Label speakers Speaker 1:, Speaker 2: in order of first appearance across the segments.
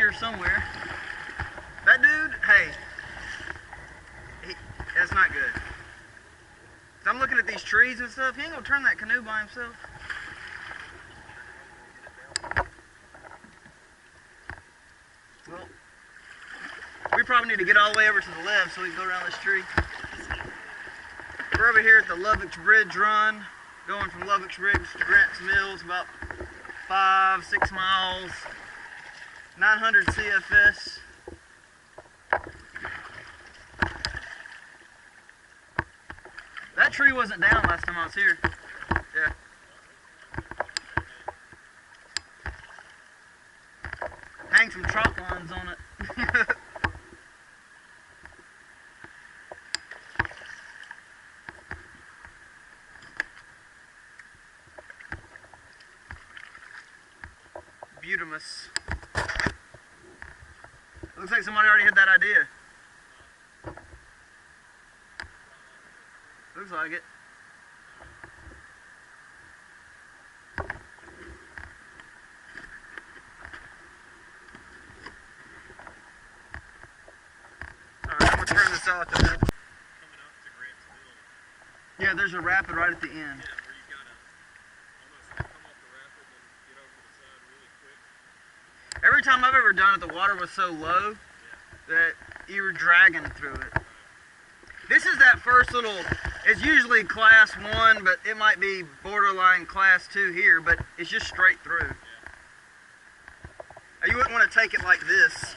Speaker 1: here somewhere. That dude, hey, that's not good. I'm looking at these trees and stuff. He ain't gonna turn that canoe by himself. Well, we probably need to get all the way over to the left so we can go around this tree. We're over here at the Lovicks Bridge run, going from Lovicks Bridge to Grants Mills, about 5-6 miles, 900 CFS. That tree wasn't down last time I was here. Yeah. Hang some chalk lines on it. Beautimus. Looks like somebody already had that idea. Looks like it. Alright, I'm gonna turn this out to that. Yeah, there's a rapid right at the end.
Speaker 2: Yeah, where you gotta almost come off the rapid and get over to the side really quick.
Speaker 1: Every time I've ever done it, the water was so low that you were dragging through it. This is that first little, it's usually class 1, but it might be borderline class 2 here, but it's just straight through. You wouldn't want to take it like this.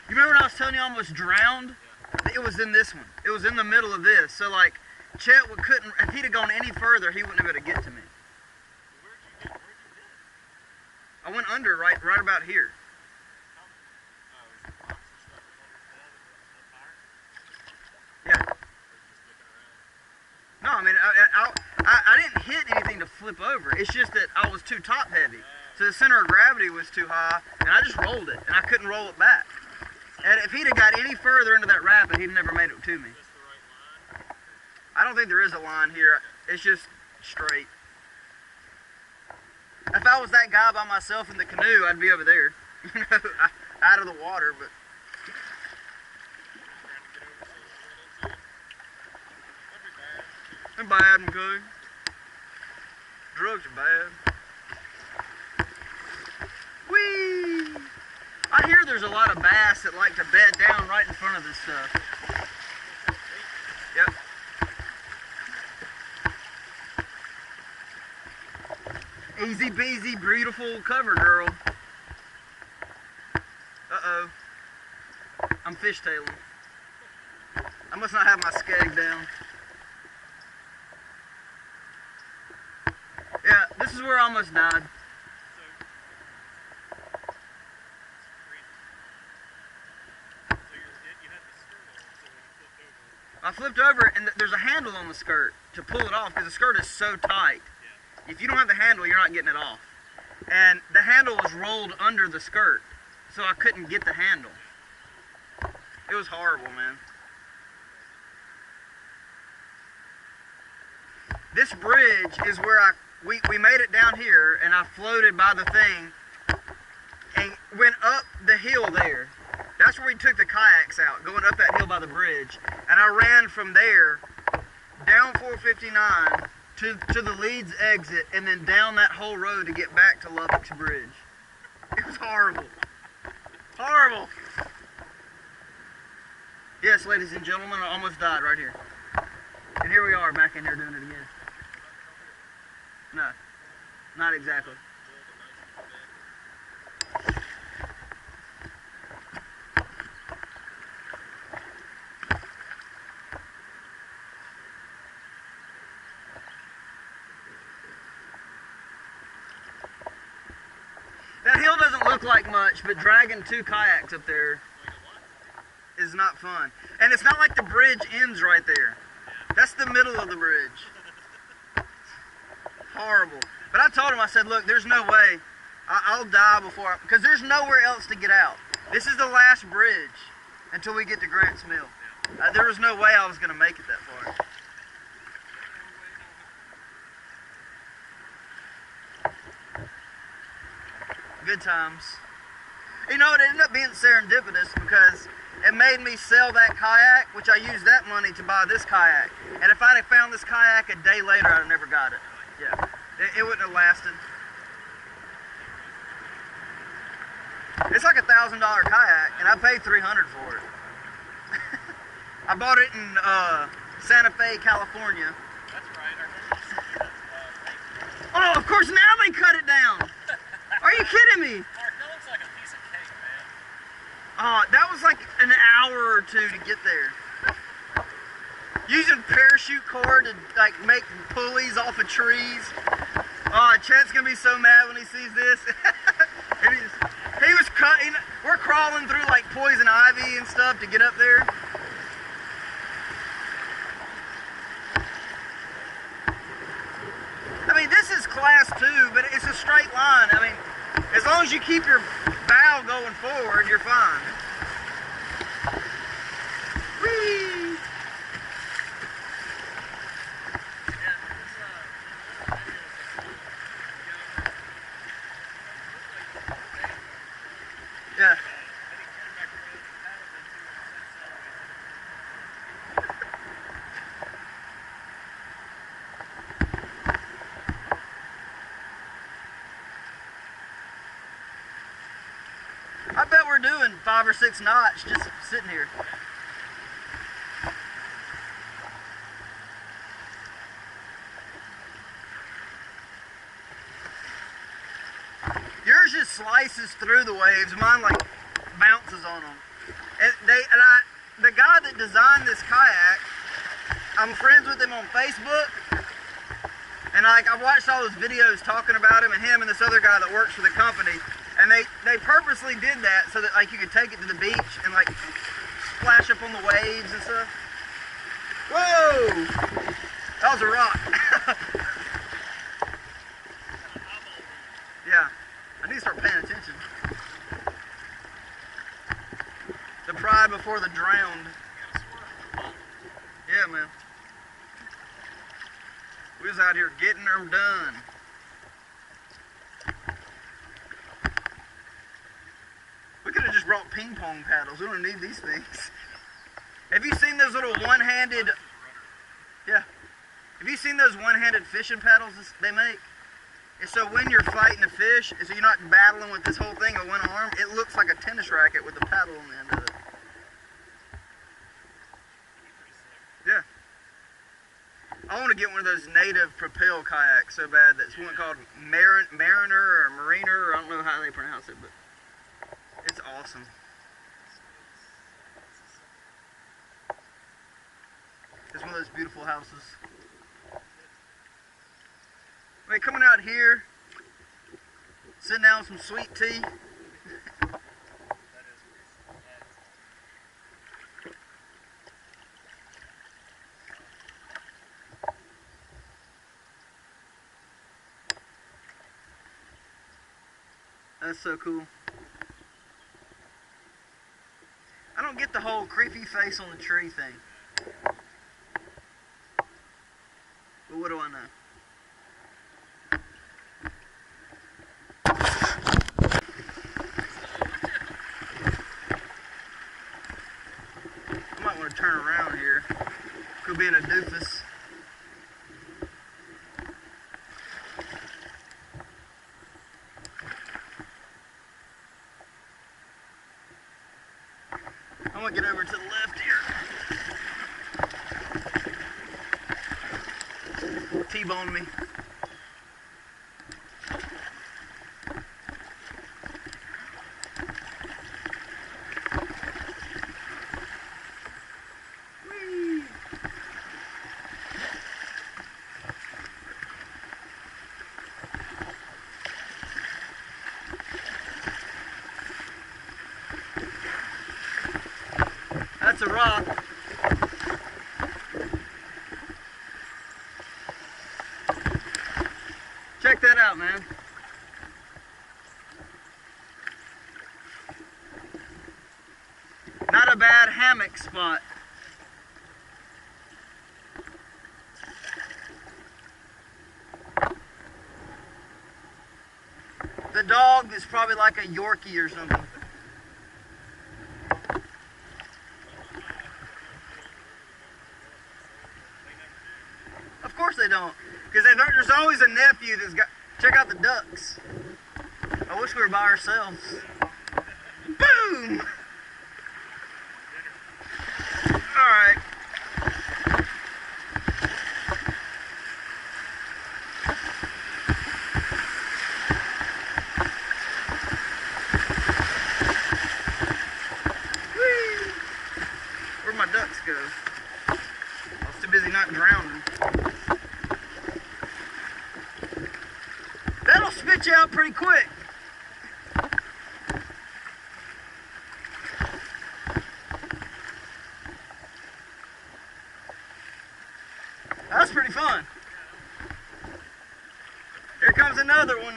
Speaker 1: You remember when I was telling you I almost drowned? It was in this one. It was in the middle of this. So like, Chet couldn't, if he'd have gone any further, he wouldn't have been able to get to me.
Speaker 2: Where'd you hit?
Speaker 1: I went under right about here. Yeah. No, I mean, I didn't hit anything to flip over. It's just that I was too top heavy. So the center of gravity was too high, and I just rolled it, and I couldn't roll it back. And if he'd have got any further into that rapid, he'd never made it to me. I don't think there is a line here. It's just straight. If I was that guy by myself in the canoe, I'd be over there, you know, out of the water, but. They're bad, McCoy. Drugs are bad. Whee! I hear there's a lot of bass that like to bed down right in front of this stuff. Yep. Easy peasy, beautiful cover, girl. Uh-oh. I'm fishtailing. I must not have my skeg down. Yeah, this is where I almost died. I flipped over and there's a handle on the skirt to pull it off because the skirt is so tight. If you don't have the handle, you're not getting it off. And the handle was rolled under the skirt, so I couldn't get the handle. It was horrible, man. This bridge is where we made it down here, and I floated by the thing and went up the hill there. That's where we took the kayaks out, going up that hill by the bridge. And I ran from there down 459 to the Leeds exit, and then down that whole road to get back to Lovicks Bridge. It was horrible. Horrible. Yes, ladies and gentlemen, I almost died right here. And here we are back in here doing it again. No, not exactly. That hill doesn't look like much, but dragging 2 kayaks up there is not fun. And it's not like the bridge ends right there. That's the middle of the bridge. Horrible. But I told him, I said, look, there's no way. I'll die before, because there's nowhere else to get out. This is the last bridge until we get to Grants Mill. There was no way I was going to make it that far. Good times. You know, it ended up being serendipitous because it made me sell that kayak, which I used that money to buy this kayak. And if I'd have found this kayak a day later, I'd have never got it. Yeah, it wouldn't have lasted. It's like $1,000 kayak, and I paid $300 for it. I bought it in Santa Fe, California.
Speaker 2: That's right.
Speaker 1: Oh, of course now they cut it down. Are you kidding me?
Speaker 2: Mark, that looks like a piece of cake, man.
Speaker 1: That was like an hour or two to get there. Using parachute cord to like make pulleys off of trees. Chet's gonna be so mad when he sees this. He was cutting. We're crawling through like poison ivy and stuff to get up there. I mean, this is class 2, but it's a straight line. I mean, as long as you keep your bow going forward, you're fine. Whee! Yeah. I bet we're doing 5 or 6 knots just sitting here. Yours just slices through the waves. Mine like bounces on them. The guy that designed this kayak, I'm friends with him on Facebook, and I watched all those videos talking about him and this other guy that works for the company, and they purposely did that so that like you could take it to the beach and like splash up on the waves and stuff. Whoa! That was a rock. Yeah. I need to start paying attention. The pride before the drowned. Yeah, man. We was out here getting them done. We could have just brought ping pong paddles. We don't need these things. Have you seen those little one-handed... Yeah. Have you seen those one-handed fishing paddles they make? And so when you're fighting a fish, so you're not battling with this whole thing with one arm, it looks like a tennis racket with a paddle on the end of it. Yeah. I want to get one of those native propel kayaks so bad. That's one called Mariner or Mariner, or I don't know how they pronounce it, but it's awesome. It's one of those beautiful houses. I mean, coming out here, sitting down with some sweet tea. That's so cool. I don't get the whole creepy face on the tree thing. But what do I know? I might want to turn around here. Could be in a doofus. I'm gonna get over to the left here. T-bone me. Whee! That's a rock. Check that out, man. Not a bad hammock spot. The dog is probably like a Yorkie or something. Of course they don't. Because there's always a nephew that's got... Check out the ducks. I wish we were by ourselves. Boom! Alright. Where'd my ducks go? I was too busy not drowning. That'll spit you out pretty quick. That's pretty fun. Here comes another one.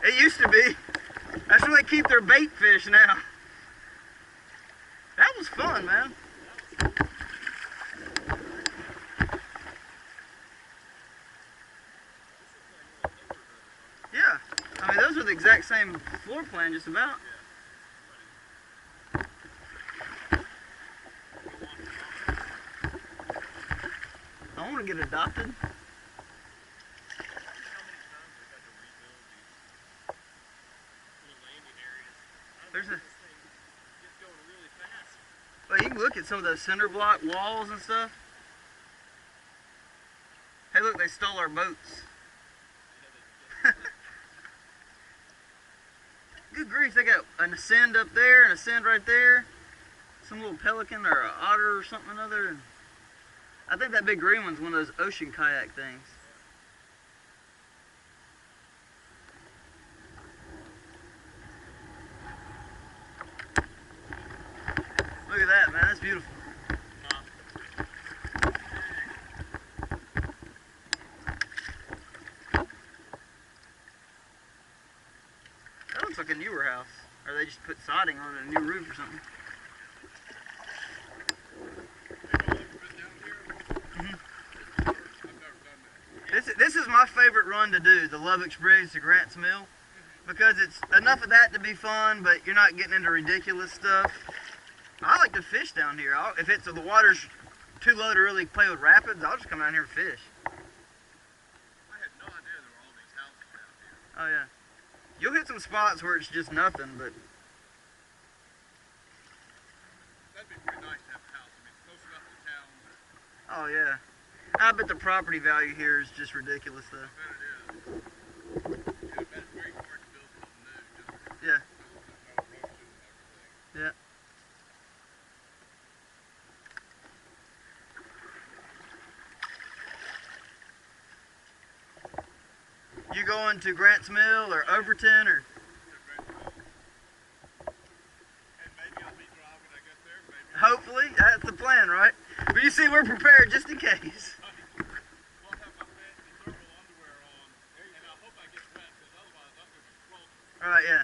Speaker 1: It used to be. That's where they keep their bait fish now. That was fun, man. Yeah. I mean, those are the exact same floor plan, just about. I want to get adopted. There's a... Well, you can look at some of those cinder block walls and stuff. Hey, look, they stole our boats. Good grief, they got an ascend up there and ascend right there. Some little pelican or an otter or something or other. I think that big green one's one of those ocean kayak things. Look at that, man. That's beautiful. That looks like a newer house. Or they just put siding on it, a new roof or something. This is my favorite run to do, the Lovicks Bridge to Grants Mill, because it's enough of that to be fun, but you're not getting into ridiculous stuff. I like to fish down here. If the water's too low to really play with rapids, I'll just come down here and fish.
Speaker 2: I had no idea there were all these houses down here.
Speaker 1: Oh yeah. You'll hit some spots where it's just nothing, but...
Speaker 2: That'd be pretty nice to have a house. I mean, close enough to town, but...
Speaker 1: Oh yeah. I bet the property value here is just ridiculous though.
Speaker 2: I bet it is. Yeah, I bet it's very hard to build something new. Just
Speaker 1: Yeah.
Speaker 2: no roaches and everything.
Speaker 1: Yeah. You going to Grants Mill or Overton or?
Speaker 2: And maybe I'll be dry when I get there. Maybe.
Speaker 1: Hopefully, that's the plan, right? But you see, we're prepared just in case.
Speaker 2: Well, I have my fancy thermal underwear on, and I hope I get wet, because otherwise I'm going to be sweltering.
Speaker 1: All right, yeah.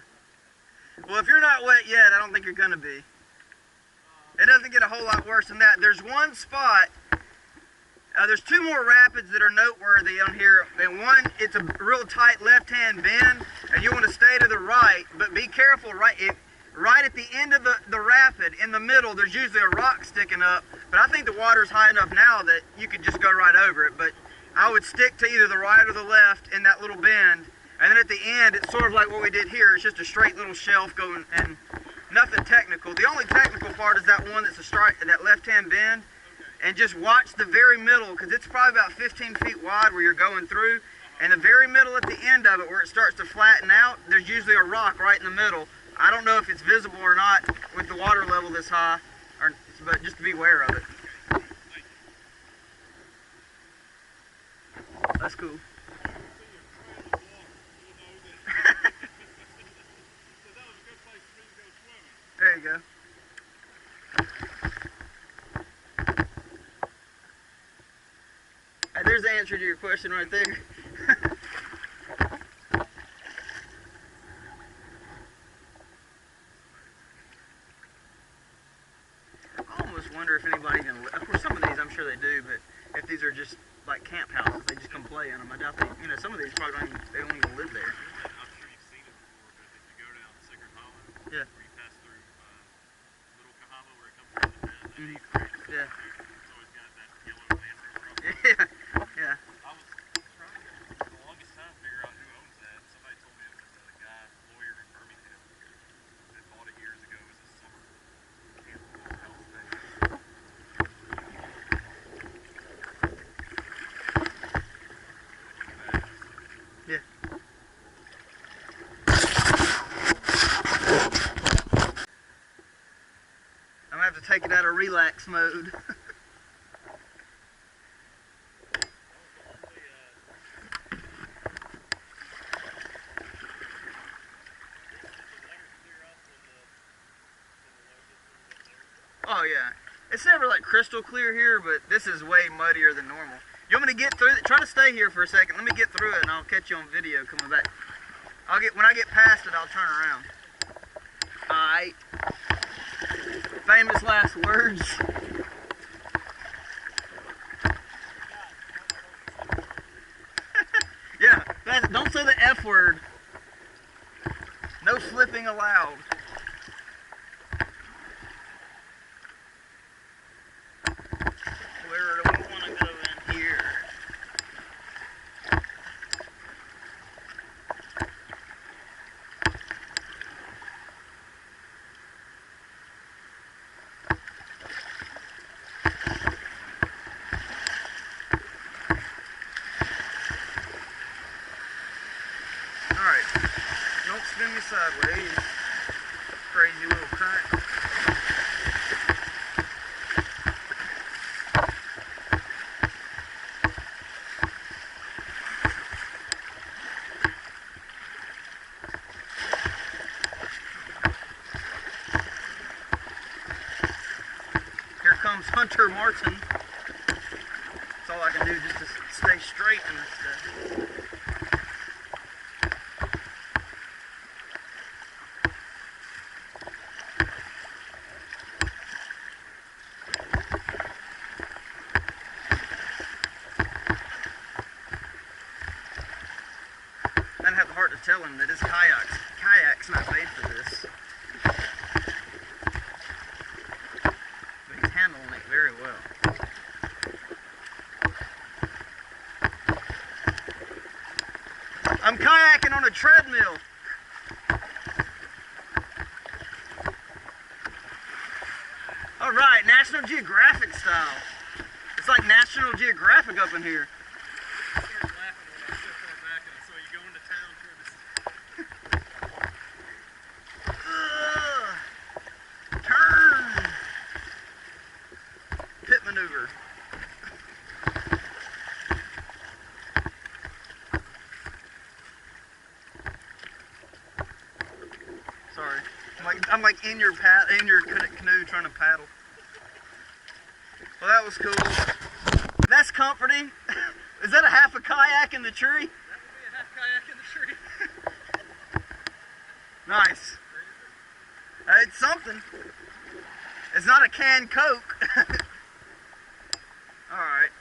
Speaker 1: Well, if you're not wet yet, I don't think you're gonna be. It doesn't get a whole lot worse than that. There's one spot. There's two more rapids that are noteworthy on here. And one, it's a real tight left-hand bend, and you want to stay to the right, but be careful. Right at the end of the rapid, in the middle, there's usually a rock sticking up. But I think the water's high enough now that you could just go right over it. But I would stick to either the right or the left in that little bend. And then at the end, it's sort of like what we did here. It's just a straight little shelf going, and nothing technical. The only technical part is that one that's a straight, that left-hand bend. And just watch the very middle, because it's probably about 15 feet wide where you're going through. And the very middle at the end of it, where it starts to flatten out, there's usually a rock right in the middle. I don't know if it's visible or not with the water level this high, but just to be aware of it. That's cool. There you go. Hey, there's the answer to your question right there. I almost wonder if anybody even, of course some of these I'm sure they do, but if these are just like camp houses, they just come play in them. I doubt they, you know, some of these probably don't even, they don't even live there.
Speaker 2: I'm sure you've seen it before, but if you go down Sacred Hollow,
Speaker 1: Yeah.
Speaker 2: where you pass through Little Cahaba, where it comes through the
Speaker 1: Yeah.
Speaker 2: it's always got that yellow man rover up there.
Speaker 1: Yeah. Yeah.
Speaker 2: I was trying to, for the longest time, figure out who owns that. Somebody told me it was a guy, lawyer in Birmingham, that bought it years ago as a summer camp house thing.
Speaker 1: Yeah. I'm gonna have to take it out of relax mode. Oh yeah, it's never like crystal clear here, but this is way muddier than normal. You want me to get through it? Try to stay here for a second. Let me get through it and I'll catch you on video coming back. When I get past it, I'll turn around. Alright. Famous last words. Yeah, don't say the F word. No flipping allowed. Where do we want to go in here? Alright, don't spin me sideways. Crazy little current. Here comes Hunter Martin. That's all I can do just to stay straight in this stuff. I didn't have the heart to tell him that his kayak's not made for this. But he's handling it very well. I'm kayaking on a treadmill. Alright, National Geographic style. It's like National Geographic up in here.
Speaker 2: I started laughing when I stepped on back and I saw you go into town toward this.
Speaker 1: Turn. Pit maneuver. Sorry. I'm like in your canoe trying to paddle. Well, that was cool. That's comforting. Is that a half a kayak in the tree?
Speaker 2: That would be a half kayak in the tree.
Speaker 1: Nice. It's something. It's not a canned Coke. Alright.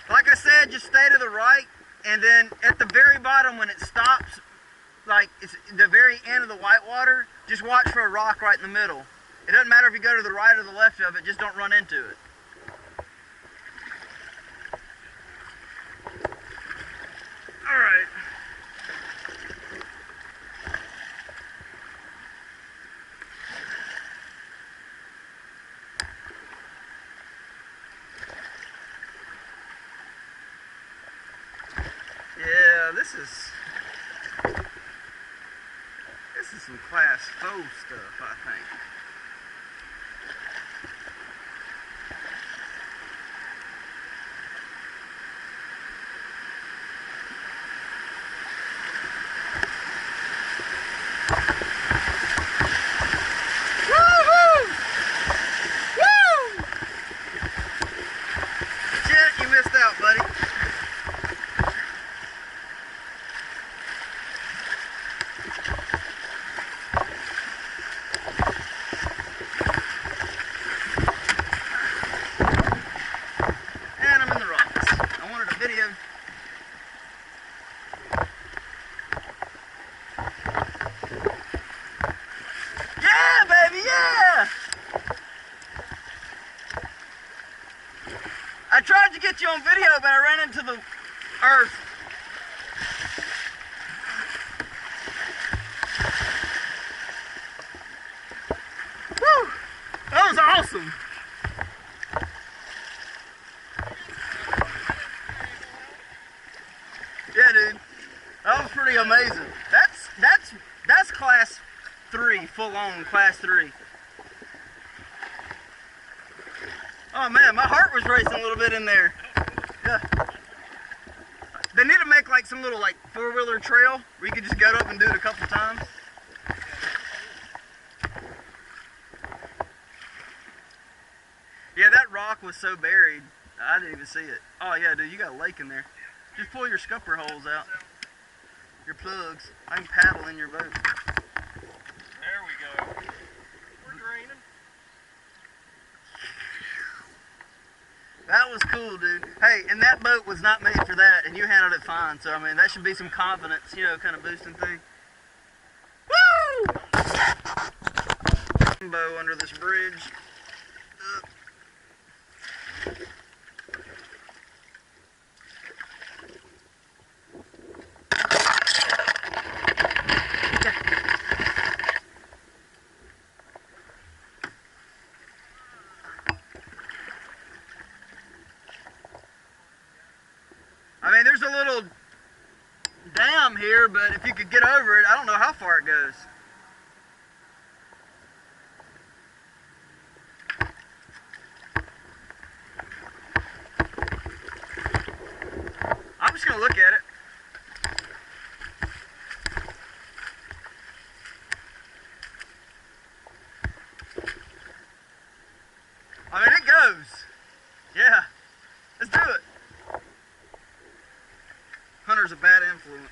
Speaker 1: Like I said, just stay to the right, and then at the very bottom when it stops, like it's the very end of the whitewater, just watch for a rock right in the middle. It doesn't matter if you go to the right or the left of it, just don't run into it. Alright. some Class 4 stuff, I think. I tried to get you on video, but I ran into the earth. Woo! That was awesome. Yeah, dude. That was pretty amazing. That's Class 3, full on Class 3. Oh man, my heart was racing a little bit in there. Yeah. They need to make like some little like four-wheeler trail where you can just go up and do it a couple times. Yeah, that rock was so buried, I didn't even see it. Oh yeah, dude, you got a lake in there. Just pull your scupper holes out. Your plugs. I can paddle in your boat.
Speaker 2: There we go. We're draining.
Speaker 1: That was cool, dude. Hey, and that boat was not made for that, and you handled it fine. So, I mean, that should be some confidence, you know, kind of boosting thing. Woo! Bow under this bridge. I mean, there's a little dam here, but if you could get over it, I don't know how far it goes. I'm just going to look at it. I mean, it goes. Yeah. Let's do it. Hunter's a bad influence.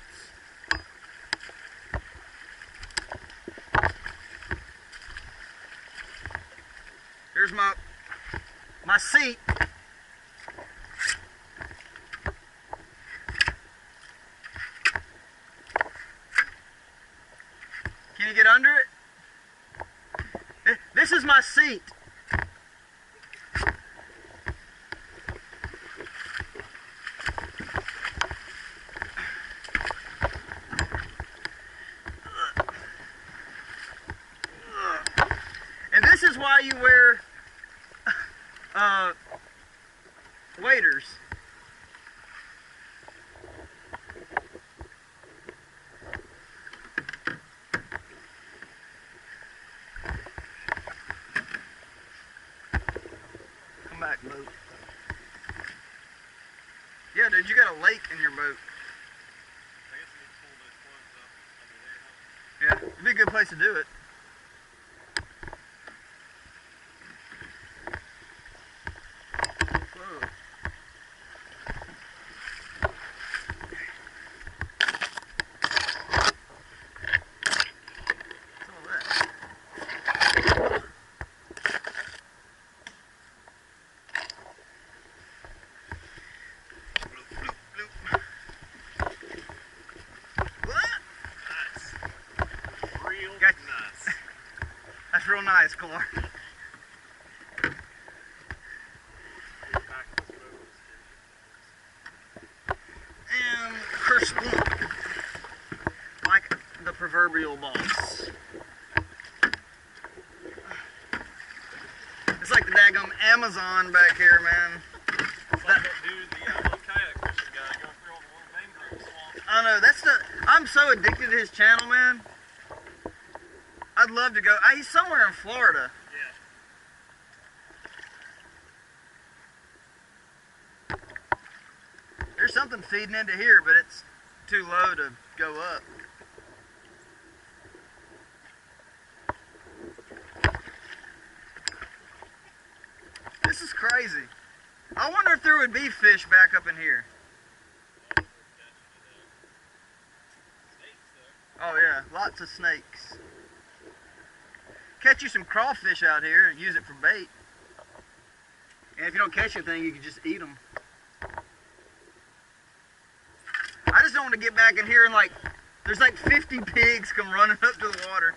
Speaker 1: Here's my seat. Can you get under it? This is my seat. This is why you wear waders. Come back, boat. Yeah, dude, you got a lake in your boat.
Speaker 2: I guess we need to pull those plugs up under there, huh?
Speaker 1: Yeah, it'd be a good place to do it. That's real nice, Clark. And crisp, like the proverbial boss. It's like the daggum Amazon back here, man.
Speaker 2: It's like that dude, the little kayak fishing guy, going through all the little mangrove swamps.
Speaker 1: I know, I'm so addicted to his channel, man. I'd love to go. He's somewhere in Florida.
Speaker 2: Yeah.
Speaker 1: There's something feeding into here, but it's too low to go up. This is crazy. I wonder if there would be fish back up in here. Oh yeah, lots of snakes. Catch you some crawfish out here and use it for bait. And if you don't catch anything, you can just eat them. I just don't want to get back in here and like, there's like 50 pigs come running up to the water.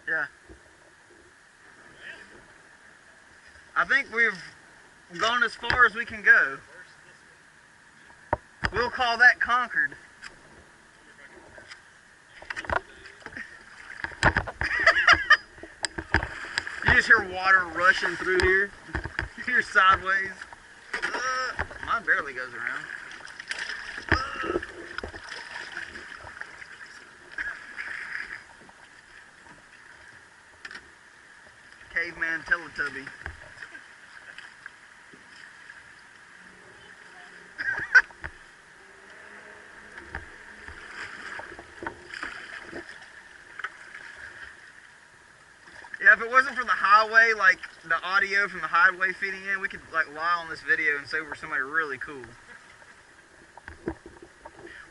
Speaker 1: Yeah. I think we've gone as far as we can go. We'll call that conquered. You just hear water rushing through here. You hear sideways. Mine barely goes around. Caveman Teletubby. Yeah, if it wasn't for the highway, like the audio from the highway feeding in, we could like lie on this video and say we're somebody really cool.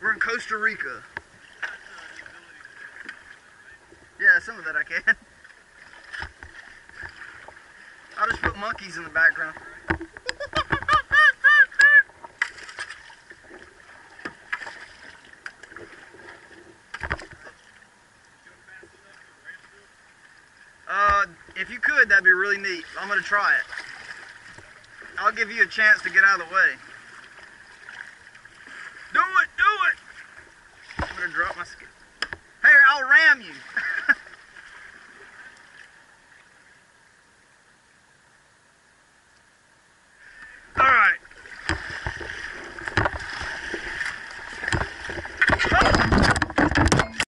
Speaker 1: We're in Costa Rica. Yeah, some of that I can. I'll just put monkeys in the background. If you could, that'd be really neat. I'm gonna try it. I'll give you a chance to get out of the way. Do it! Do it! I'm gonna drop my skin. Hey, I'll ram you.